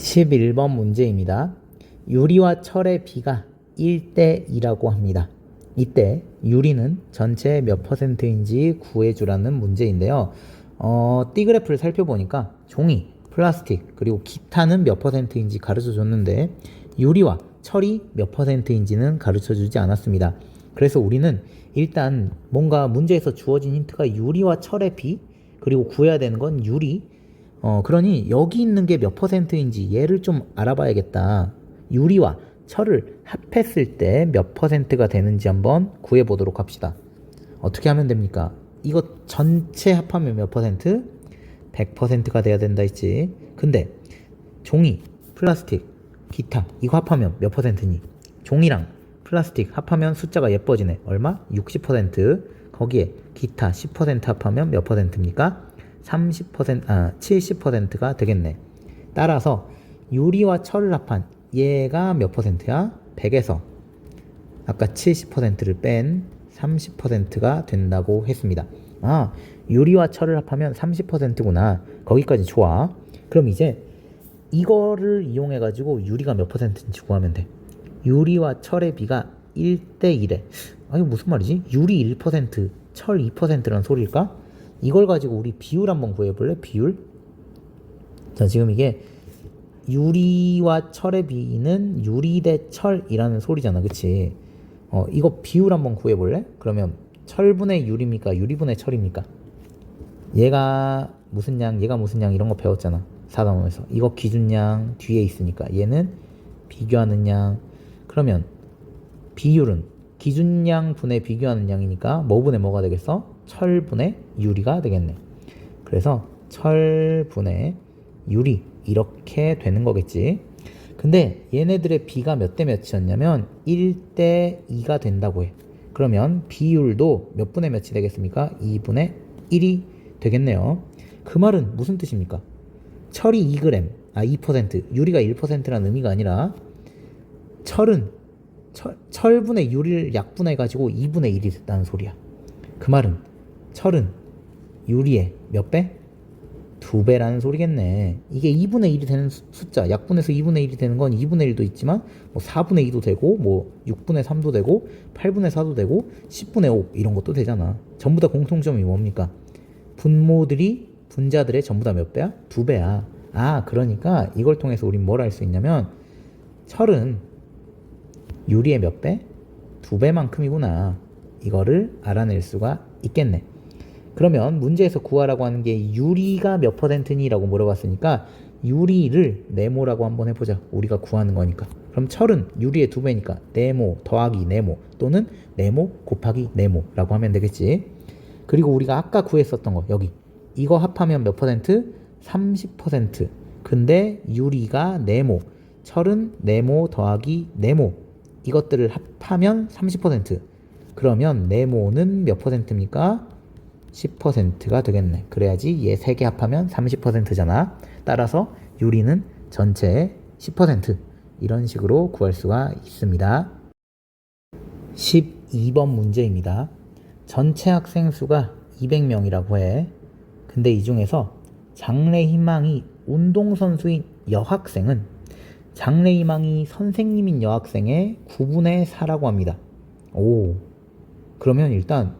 11번 문제입니다. 유리와 철의 비가 1대 2라고 합니다. 이때 유리는 전체의 몇 퍼센트인지 구해주라는 문제인데요. 띠그래프를 살펴보니까 종이, 플라스틱, 그리고 기타는 몇 퍼센트인지 가르쳐 줬는데 유리와 철이 몇 퍼센트인지는 가르쳐 주지 않았습니다. 그래서 우리는 일단 뭔가 문제에서 주어진 힌트가 유리와 철의 비, 그리고 구해야 되는 건 유리, 그러니 여기 있는 게 몇 퍼센트인지 얘를 좀 알아봐야겠다. 유리와 철을 합했을 때 몇 퍼센트가 되는지 한번 구해보도록 합시다. 어떻게 하면 됩니까? 이거 전체 합하면 몇 퍼센트? 100%가 돼야 된다 했지. 근데 종이, 플라스틱, 기타 이거 합하면 몇 퍼센트니? 종이랑 플라스틱 합하면 숫자가 예뻐지네. 얼마? 60%. 거기에 기타 10% 합하면 몇 퍼센트입니까? 70%가 되겠네. 따라서 유리와 철을 합한 얘가 몇 퍼센트야? 100에서 아까 70%를 뺀 30%가 된다고 했습니다. 유리와 철을 합하면 30%구나. 거기까지 좋아. 그럼 이제 이거를 이용해 가지고 유리가 몇 퍼센트인지 구하면 돼. 유리와 철의 비가 1대 1에 이거 무슨 말이지? 유리 1%, 철 2%라는 소리일까? 이걸 가지고 우리 비율 한번 구해볼래? 비율? 자, 지금 이게 유리와 철의 비는 유리 대 철이라는 소리잖아, 그치? 이거 비율 한번 구해볼래? 그러면 철분의 유리입니까? 유리분의 철입니까? 얘가 무슨 양, 얘가 무슨 양 이런 거 배웠잖아, 4단원에서. 이거 기준양 뒤에 있으니까 얘는 비교하는 양. 그러면 비율은 기준양 분의 비교하는 양이니까 뭐 분의 뭐가 되겠어? 철분의 유리가 되겠네. 그래서 철분의 유리 이렇게 되는 거겠지. 근데 얘네들의 비가 몇 대 몇이었냐면 1대 2가 된다고 해. 그러면 비율도 몇 분의 몇이 되겠습니까? 2분의 1이 되겠네요. 그 말은 무슨 뜻입니까? 철이 2g, 2%, 유리가 1%라는 의미가 아니라 철은 철분의 유리를 약분해가지고 2분의 1이 됐다는 소리야. 그 말은 철은 유리의 몇 배? 2배라는 소리겠네. 이게 2분의 1이 되는 숫자, 약분해서 2분의 1이 되는 건 2분의 1도 있지만 뭐 4분의 2도 되고 뭐 6분의 3도 되고 8분의 4도 되고 10분의 5 이런 것도 되잖아. 전부 다 공통점이 뭡니까? 분모들이 분자들의 전부 다 몇 배야? 2배야. 그러니까 이걸 통해서 우린 뭘 알 수 있냐면 철은 유리의 몇 배? 2배만큼이구나. 이거를 알아낼 수가 있겠네. 그러면 문제에서 구하라고 하는 게 유리가 몇 퍼센트니? 라고 물어봤으니까 유리를 네모라고 한번 해보자. 우리가 구하는 거니까. 그럼 철은 유리의 2배니까 네모 더하기 네모 또는 네모 곱하기 네모라고 하면 되겠지. 그리고 우리가 아까 구했었던 거 여기 이거 합하면 몇 퍼센트? 30%. 근데 유리가 네모, 철은 네모 더하기 네모 이것들을 합하면 30%. 그러면 네모는 몇 퍼센트입니까? 10%가 되겠네. 그래야지 얘 3개 합하면 30%잖아. 따라서 유리는 전체의 10%. 이런 식으로 구할 수가 있습니다. 12번 문제입니다. 전체 학생 수가 200명이라고 해. 근데 이 중에서 장래희망이 운동선수인 여학생은 장래희망이 선생님인 여학생의 9분의 4라고 합니다. 그러면 일단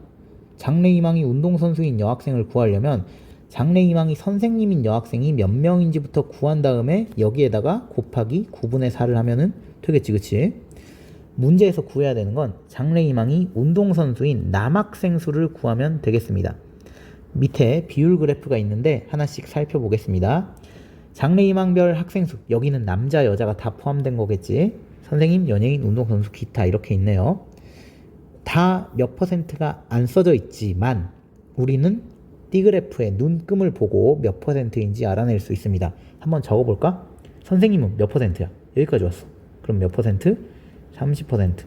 장래희망이 운동선수인 여학생을 구하려면 장래희망이 선생님인 여학생이 몇 명인지부터 구한 다음에 여기에다가 곱하기 9분의 4를 하면은 되겠지, 그치? 문제에서 구해야 되는 건 장래희망이 운동선수인 남학생 수를 구하면 되겠습니다. 밑에 비율 그래프가 있는데 하나씩 살펴보겠습니다. 장래희망별 학생 수, 여기는 남자 여자가 다 포함된 거겠지. 선생님, 연예인, 운동선수, 기타 이렇게 있네요. 다 몇 퍼센트가 안 써져 있지만 우리는 띠그래프의 눈금을 보고 몇 퍼센트인지 알아낼 수 있습니다. 한번 적어볼까? 선생님은 몇 퍼센트야? 여기까지 왔어. 그럼 몇 퍼센트? 30%.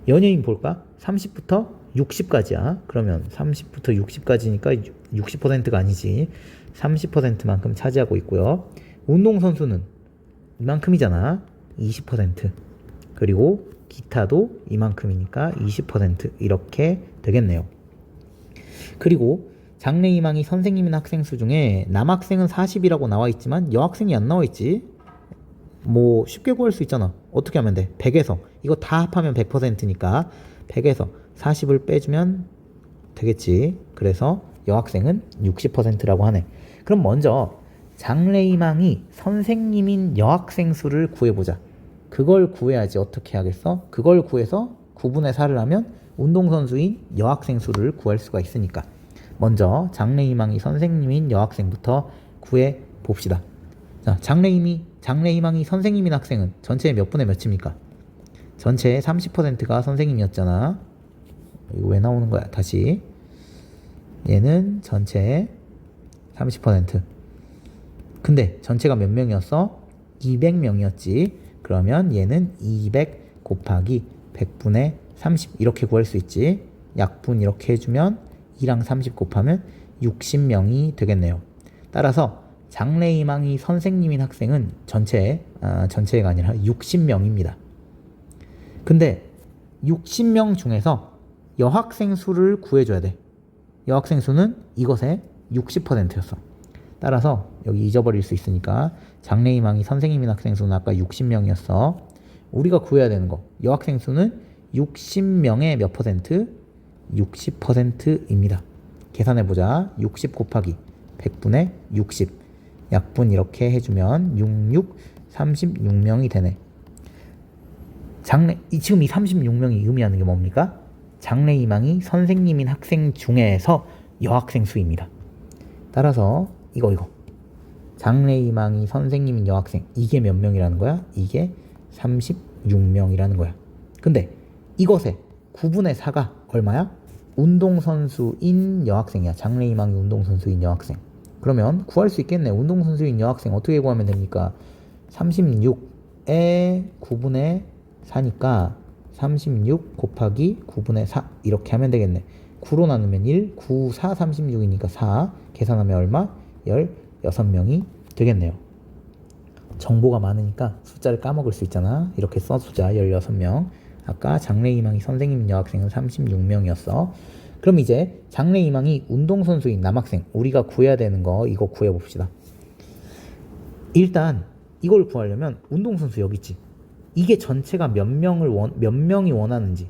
연예인 볼까? 30부터 60까지야. 그러면 30부터 60까지니까 60%가 아니지. 30%만큼 차지하고 있고요. 운동선수는 이만큼이잖아. 20%. 그리고 기타도 이만큼이니까 20% 이렇게 되겠네요. 그리고 장래희망이 선생님인 학생 수 중에 남학생은 40이라고 나와 있지만 여학생이 안 나와 있지. 뭐 쉽게 구할 수 있잖아. 어떻게 하면 돼? 100에서 이거 다 합하면 100%니까 100에서 40을 빼주면 되겠지. 그래서 여학생은 60%라고 하네. 그럼 먼저 장래희망이 선생님인 여학생 수를 구해보자. 그걸 구해야지. 어떻게 하겠어? 그걸 구해서 9분의 4를 하면 운동선수인 여학생 수를 구할 수가 있으니까 먼저 장래희망이 선생님인 여학생부터 구해봅시다. 자, 장래희망이 선생님인 학생은 전체의 몇 분의 몇입니까? 전체의 30%가 선생님이었잖아. 이거 왜 나오는 거야? 다시. 얘는 전체의 30%. 근데 전체가 몇 명이었어? 200명이었지. 그러면 얘는 200 곱하기 100분의 30 이렇게 구할 수 있지. 약분 이렇게 해주면 2랑 30 곱하면 60명이 되겠네요. 따라서 장래희망이 선생님인 학생은 전체가 아니라 60명입니다. 근데 60명 중에서 여학생 수를 구해줘야 돼. 여학생 수는 이것의 60%였어. 따라서 여기 잊어버릴 수 있으니까 장래희망이 선생님인 학생 수는 아까 60명이었어. 우리가 구해야 되는 거 여학생 수는 60명의 몇 퍼센트? 60%입니다. 계산해보자. 60 곱하기 100분의 60 약분 이렇게 해주면 36 되네. 지금 이 36명이 의미하는 게 뭡니까? 장래희망이 선생님인 학생 중에서 여학생 수입니다. 따라서 이거 장래희망이 선생님인 여학생 이게 몇 명이라는 거야? 이게 36명이라는 거야. 근데 이것의 9분의 4가 얼마야? 운동선수인 여학생이야. 장래희망이 운동선수인 여학생. 그러면 구할 수 있겠네. 운동선수인 여학생 어떻게 구하면 됩니까? 36에 9분의 4니까 36 곱하기 9분의 4 이렇게 하면 되겠네. 9로 나누면 1, 9, 4, 36이니까 4 계산하면 얼마? 16명이 되겠네요. 정보가 많으니까 숫자를 까먹을 수 있잖아. 이렇게 써주자. 16명. 아까 장래희망이 선생님 여학생은 36명이었어. 그럼 이제 장래희망이 운동선수인 남학생 우리가 구해야 되는 거 이거 구해봅시다. 일단 이걸 구하려면 운동선수 여기 있지. 이게 전체가 몇 명이 원하는지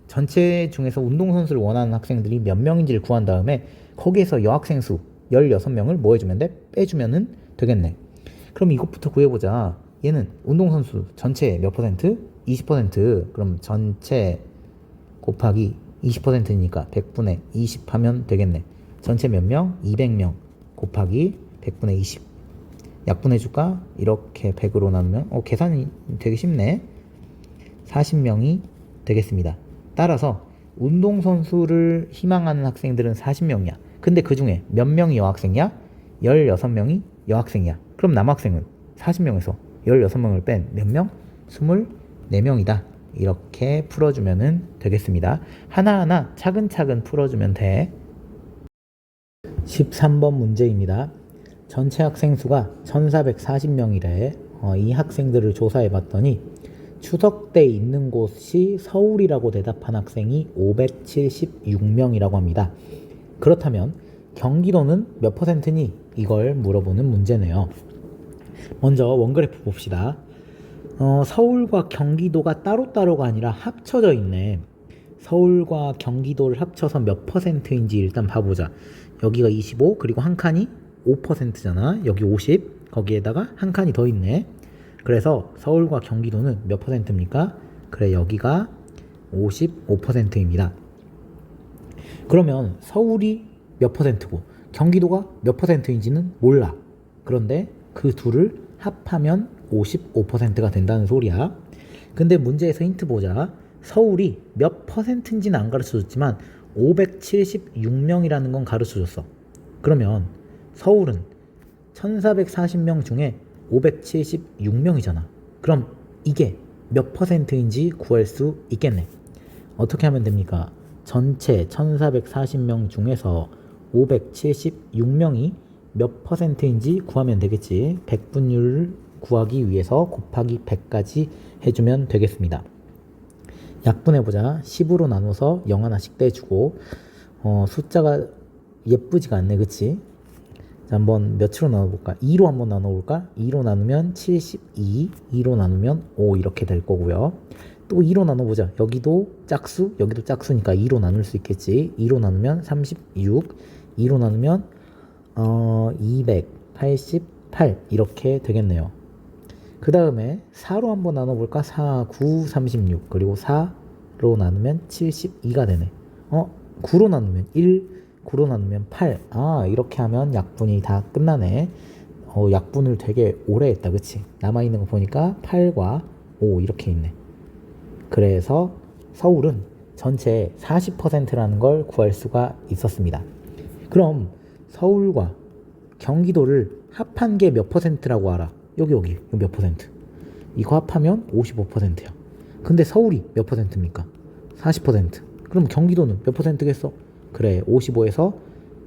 전체 중에서 운동선수를 원하는 학생들이 몇 명인지를 구한 다음에 거기에서 여학생 수 16명을 뭐 해주면 돼? 빼주면 되겠네. 그럼 이것부터 구해보자. 얘는 운동선수 전체 몇 퍼센트? 20%. 그럼 전체 곱하기 20%니까 100분의 20 하면 되겠네. 전체 몇 명? 200명 곱하기 100분의 20 약분해줄까? 이렇게 100으로 나누면 계산이 되게 쉽네. 40명이 되겠습니다. 따라서 운동선수를 희망하는 학생들은 40명이야. 근데 그 중에 몇 명이 여학생이야? 16명이 여학생이야. 그럼 남학생은 40명에서 16명을 뺀 몇 명? 24명이다. 이렇게 풀어주면 되겠습니다. 하나하나 차근차근 풀어주면 돼. 13번 문제입니다. 전체 학생 수가 1440명이래. 이 학생들을 조사해 봤더니 추석 때 있는 곳이 서울이라고 대답한 학생이 576명이라고 합니다. 그렇다면 경기도는 몇 퍼센트니? 이걸 물어보는 문제네요. 먼저 원그래프 봅시다. 서울과 경기도가 따로따로가 아니라 합쳐져 있네. 서울과 경기도를 합쳐서 몇 퍼센트인지 일단 봐보자. 여기가 25 그리고 한 칸이 5%잖아. 여기 50 거기에다가 한 칸이 더 있네. 그래서 서울과 경기도는 몇 퍼센트입니까? 그래 여기가 55%입니다. 그러면 서울이 몇 퍼센트고 경기도가 몇 퍼센트인지는 몰라. 그런데 그 둘을 합하면 55%가 된다는 소리야. 근데 문제에서 힌트 보자. 서울이 몇 퍼센트인지는 안 가르쳐줬지만 576명이라는 건 가르쳐줬어. 그러면 서울은 1440명 중에 576명이잖아. 그럼 이게 몇 퍼센트인지 구할 수 있겠네. 어떻게 하면 됩니까? 전체 1440명 중에서 576명이 몇 퍼센트인지 구하면 되겠지. 백분율을 구하기 위해서 곱하기 100까지 해주면 되겠습니다. 약분해보자. 10으로 나눠서 0 하나씩 떼주고 숫자가 예쁘지가 않네. 그치? 자, 한번 몇으로 나눠볼까? 2로 한번 나눠볼까? 2로 나누면 72, 2로 나누면 5 이렇게 될 거고요. 또 2로 나눠보자. 여기도 짝수, 여기도 짝수니까 2로 나눌 수 있겠지. 2로 나누면 36, 2로 나누면 288 이렇게 되겠네요. 그 다음에 4로 한번 나눠볼까? 4, 9, 36 그리고 4로 나누면 72가 되네. 9로 나누면 1, 9로 나누면 8. 아, 이렇게 하면 약분이 다 끝나네. 약분을 되게 오래 했다, 그치? 남아있는 거 보니까 8과 5 이렇게 있네. 그래서 서울은 전체 40%라는 걸 구할 수가 있었습니다. 그럼 서울과 경기도를 합한 게 몇 퍼센트라고 알아? 여기 몇 퍼센트? 이거 합하면 55%야. 근데 서울이 몇 퍼센트입니까? 40%. 그럼 경기도는 몇 퍼센트겠어? 그래, 55에서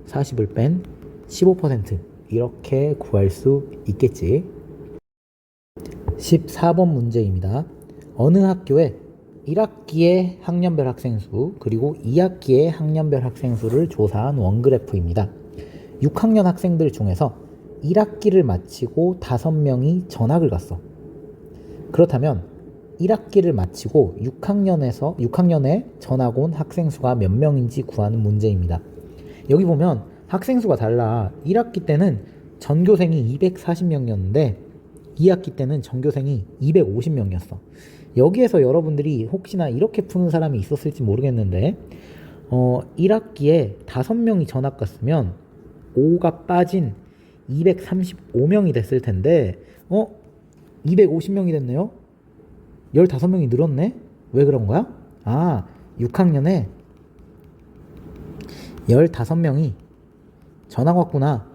40을 뺀 15% 이렇게 구할 수 있겠지. 14번 문제입니다. 어느 학교에 1학기의 학년별 학생 수 그리고 2학기의 학년별 학생 수를 조사한 원그래프입니다. 6학년 학생들 중에서 1학기를 마치고 5명이 전학을 갔어. 그렇다면 1학기를 마치고 6학년에 전학 온 학생 수가 몇 명인지 구하는 문제입니다. 여기 보면 학생 수가 달라. 1학기 때는 전교생이 240명이었는데 2학기 때는 전교생이 250명이었어. 여기에서 여러분들이 혹시나 이렇게 푸는 사람이 있었을지 모르겠는데 1학기에 5명이 전학 갔으면 5가 빠진 235명이 됐을 텐데 250명이 됐네요. 15명이 늘었네? 왜 그런 거야? 6학년에 15명이 전학 왔구나.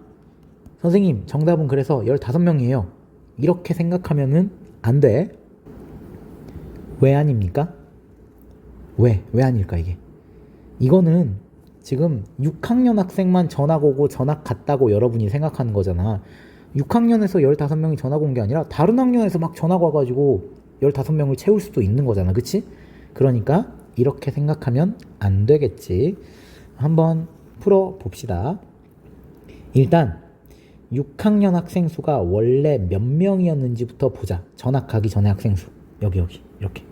선생님, 정답은 그래서 15명이에요. 이렇게 생각하면은 안 돼. 왜 아닙니까? 왜 아닐까, 이게? 이거는 지금 6학년 학생만 전학 오고 전학 갔다고 여러분이 생각하는 거잖아. 6학년에서 15명이 전학 온 게 아니라 다른 학년에서 막 전학 와가지고 15명을 채울 수도 있는 거잖아. 그치? 그러니까 이렇게 생각하면 안 되겠지. 한번 풀어봅시다. 일단 6학년 학생 수가 원래 몇 명이었는지부터 보자. 전학 가기 전에 학생 수. 여기 이렇게.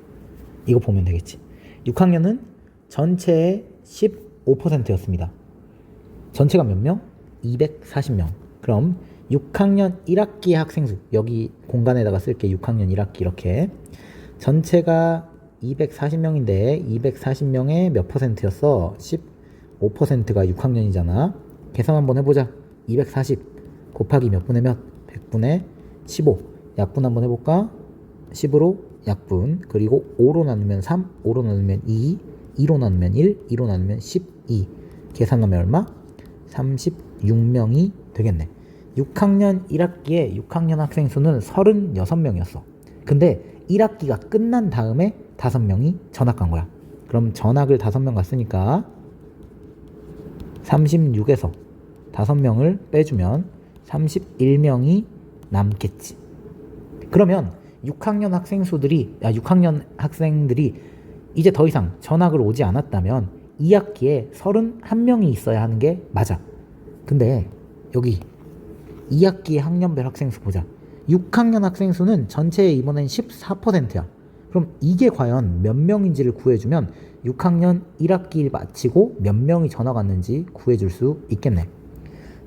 이거 보면 되겠지. 6학년은 전체의 15%였습니다. 전체가 몇 명? 240명. 그럼 6학년 1학기 학생 수, 여기 공간에다가 쓸게. 6학년 1학기 이렇게. 전체가 240명인데 240명의 몇 퍼센트였어? 15%가 6학년이잖아. 계산 한번 해보자. 240 곱하기 몇 분의 몇? 100분의 15. 약분 한번 해볼까? 10으로 약분. 그리고 5로 나누면 3, 5로 나누면 2, 2로 나누면 1, 2로 나누면 12. 계산하면 얼마? 36명이 되겠네. 6학년 1학기에 6학년 학생 수는 36명이었어. 근데 1학기가 끝난 다음에 5명이 전학 간 거야. 그럼 전학을 5명 갔으니까 36에서 5명을 빼주면 31명이 남겠지. 그러면 6학년 학생들이 이제 더 이상 전학을 오지 않았다면 2학기에 31명이 있어야 하는 게 맞아. 근데 여기 2학기 학년별 학생 수 보자. 6학년 학생 수는 전체의 이번엔 14%야. 그럼 이게 과연 몇 명인지를 구해주면 6학년 1학기 마치고 몇 명이 전학 왔는지 구해줄 수 있겠네.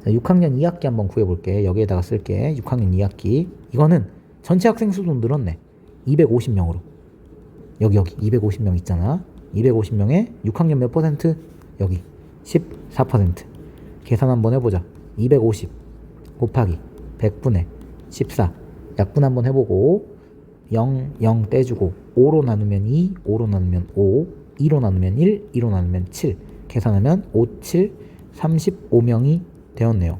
자, 6학년 2학기 한번 구해볼게. 여기에다가 쓸게. 6학년 2학기. 이거는 전체 학생 수도 늘었네. 250명으로. 여기 250명 있잖아. 250명에 6학년 몇 퍼센트? 여기 14%. 계산 한번 해보자. 250 곱하기 100분의 14. 약분 한번 해보고 0 떼주고 5로 나누면 2, 5로 나누면 5, 2로 나누면 1, 2로 나누면 7. 계산하면 5, 7, 35명이 되었네요.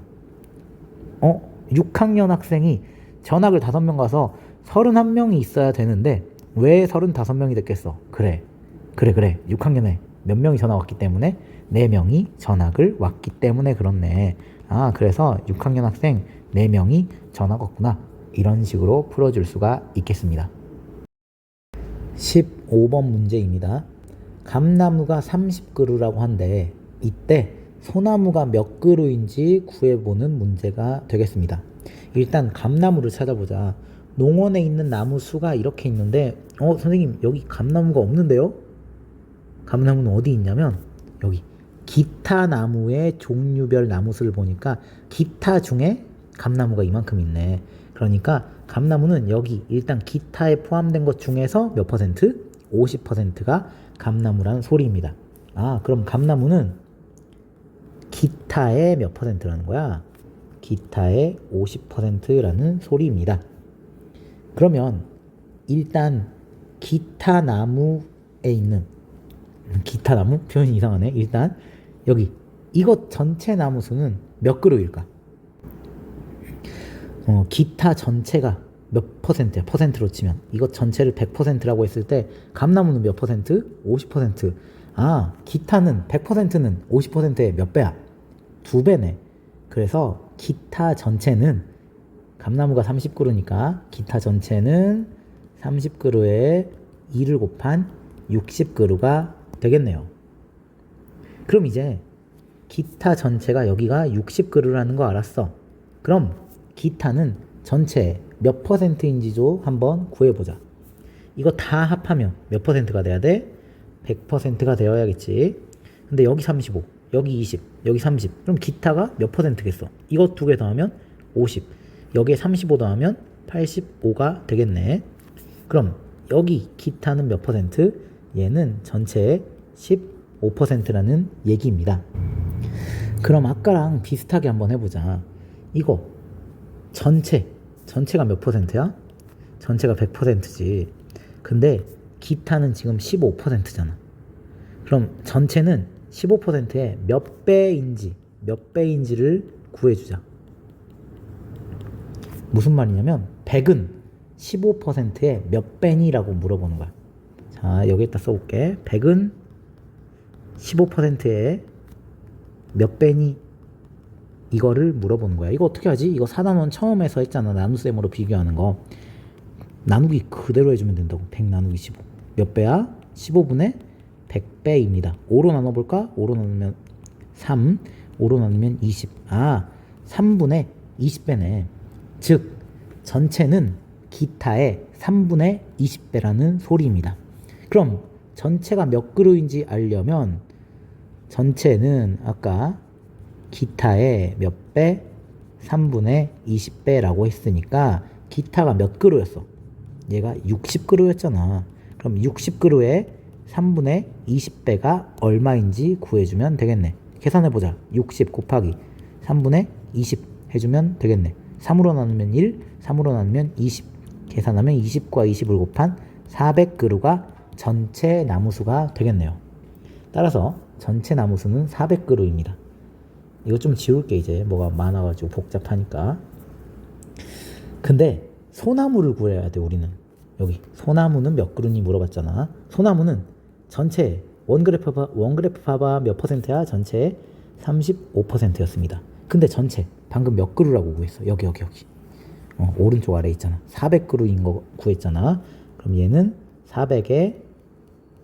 6학년 학생이 전학을 5명 가서 31명이 있어야 되는데 왜 35명이 됐겠어? 그래. 6학년에 몇 명이 전학 왔기 때문에 4명이 전학을 왔기 때문에 그렇네. 그래서 6학년 학생 4명이 전학 왔구나. 이런 식으로 풀어줄 수가 있겠습니다. 15번 문제입니다. 감나무가 30그루라고 한데 이때 소나무가 몇 그루인지 구해보는 문제가 되겠습니다. 일단 감나무를 찾아보자. 농원에 있는 나무 수가 이렇게 있는데 선생님 여기 감나무가 없는데요? 감나무는 어디 있냐면 여기 기타 나무의 종류별 나무 수를 보니까 기타 중에 감나무가 이만큼 있네. 그러니까 감나무는 여기 일단 기타에 포함된 것 중에서 몇 퍼센트? 50%가 감나무라는 소리입니다. 그럼 감나무는 기타의 몇 퍼센트라는 거야? 기타의 50%라는 소리입니다. 그러면 일단 기타 나무에 있는 기타 나무? 표현이 이상하네. 일단 여기 이것 전체 나무 수는 몇 그루일까? 기타 전체가 몇 퍼센트야? 퍼센트로 치면 이것 전체를 100%라고 했을 때 감나무는 몇 퍼센트? 50%. 기타는 100%는 50%의 몇 배야? 2배네. 그래서 기타 전체는 감나무가 30그루니까 기타 전체는 30그루에 2를 곱한 60그루가 되겠네요. 그럼 이제 기타 전체가 여기가 60그루라는 거 알았어. 그럼 기타는 전체 몇 퍼센트인지도 한번 구해보자. 이거 다 합하면 몇 퍼센트가 돼야 돼? 100%가 되어야겠지. 근데 여기 35, 여기 20, 여기 30. 그럼 기타가 몇 퍼센트겠어? 이거 두 개 더하면 50. 여기에 35 더하면 85가 되겠네. 그럼 여기 기타는 몇 퍼센트? 얘는 전체의 15%라는 얘기입니다. 그럼 아까랑 비슷하게 한번 해보자. 이거 전체가 몇 퍼센트야? 전체가 100%지. 근데 기타는 지금 15%잖아. 그럼 전체는 15%의 몇 배인지를 구해주자. 무슨 말이냐면 100은 15%의 몇 배니라고 물어보는 거야. 자, 여기에다 써볼게. 100은 15%의 몇 배니? 이거를 물어보는 거야. 이거 어떻게 하지? 이거 4단원 처음에서 했잖아. 나눗셈으로 비교하는 거. 나누기 그대로 해주면 된다고. 100 나누기 15. 몇 배야? 15분의 100배입니다. 5로 나눠볼까? 5로 나누면 3, 5로 나누면 20. 3분의 20배네. 즉 전체는 기타의 3분의 20배라는 소리입니다. 그럼 전체가 몇 그루인지 알려면 전체는 아까 기타의 몇 배? 3분의 20배라고 했으니까 기타가 몇 그루였어? 얘가 60그루였잖아. 그럼 60그루의 3분의 20배가 얼마인지 구해주면 되겠네. 계산해보자. 60 곱하기 3분의 20 해주면 되겠네. 3으로 나누면 1, 3으로 나누면 20. 계산하면 20과 20을 곱한 400그루가 전체 나무수가 되겠네요. 따라서 전체 나무수는 400그루입니다. 이거 좀 지울게. 이제 뭐가 많아가지고 복잡하니까. 근데 소나무를 구해야 돼. 우리는 여기 소나무는 몇 그루니 물어봤잖아. 소나무는 전체 원그래프 봐봐. 몇 퍼센트야? 전체의 35%였습니다. 근데 전체 방금 몇 그루라고 구했어? 여기 오른쪽 아래 있잖아. 400그루인 거 구했잖아. 그럼 얘는 400에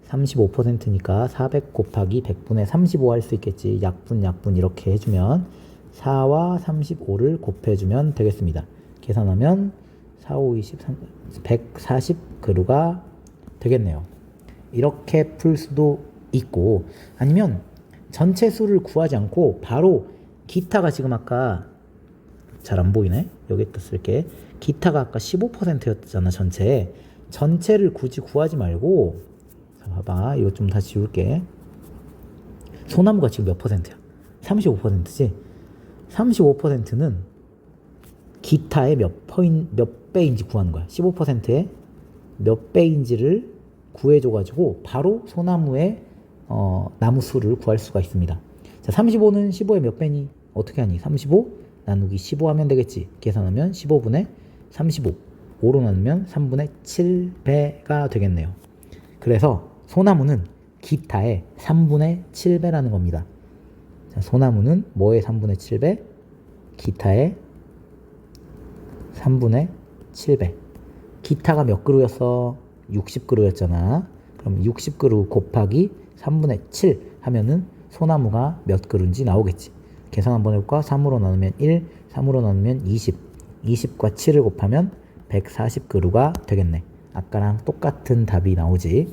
35%니까 400 곱하기 100분의 35 할 수 있겠지. 약분 이렇게 해주면 4와 35를 곱해주면 되겠습니다. 계산하면 4, 5, 20, 140그루가 되겠네요. 이렇게 풀 수도 있고, 아니면 전체 수를 구하지 않고 바로 기타가 지금 아까 잘 안 보이네. 여기다 쓸게. 기타가 아까 15%였잖아. 전체를 굳이 구하지 말고, 자, 봐봐. 이거 좀 다시 지울게. 소나무가 지금 몇 퍼센트야? 35%지? 35%는 기타의 몇 배인지 구하는 거야. 15%의 몇 배인지를 구해줘가지고 바로 소나무의 나무 수를 구할 수가 있습니다. 자, 35는 15의 몇 배니? 어떻게 하니? 35 나누기 15 하면 되겠지. 계산하면 15분의 35. 5로 나누면 3분의 7배가 되겠네요. 그래서 소나무는 기타의 3분의 7배라는 겁니다. 자, 소나무는 뭐의 3분의 7배? 기타의 3분의 7배. 기타가 몇 그루였어? 60그루였잖아. 그럼 60그루 곱하기 3분의 7 하면은 소나무가 몇 그루인지 나오겠지. 계산 한번 해볼까? 3으로 나누면 1, 3으로 나누면 20. 20과 7을 곱하면 140그루가 되겠네. 아까랑 똑같은 답이 나오지.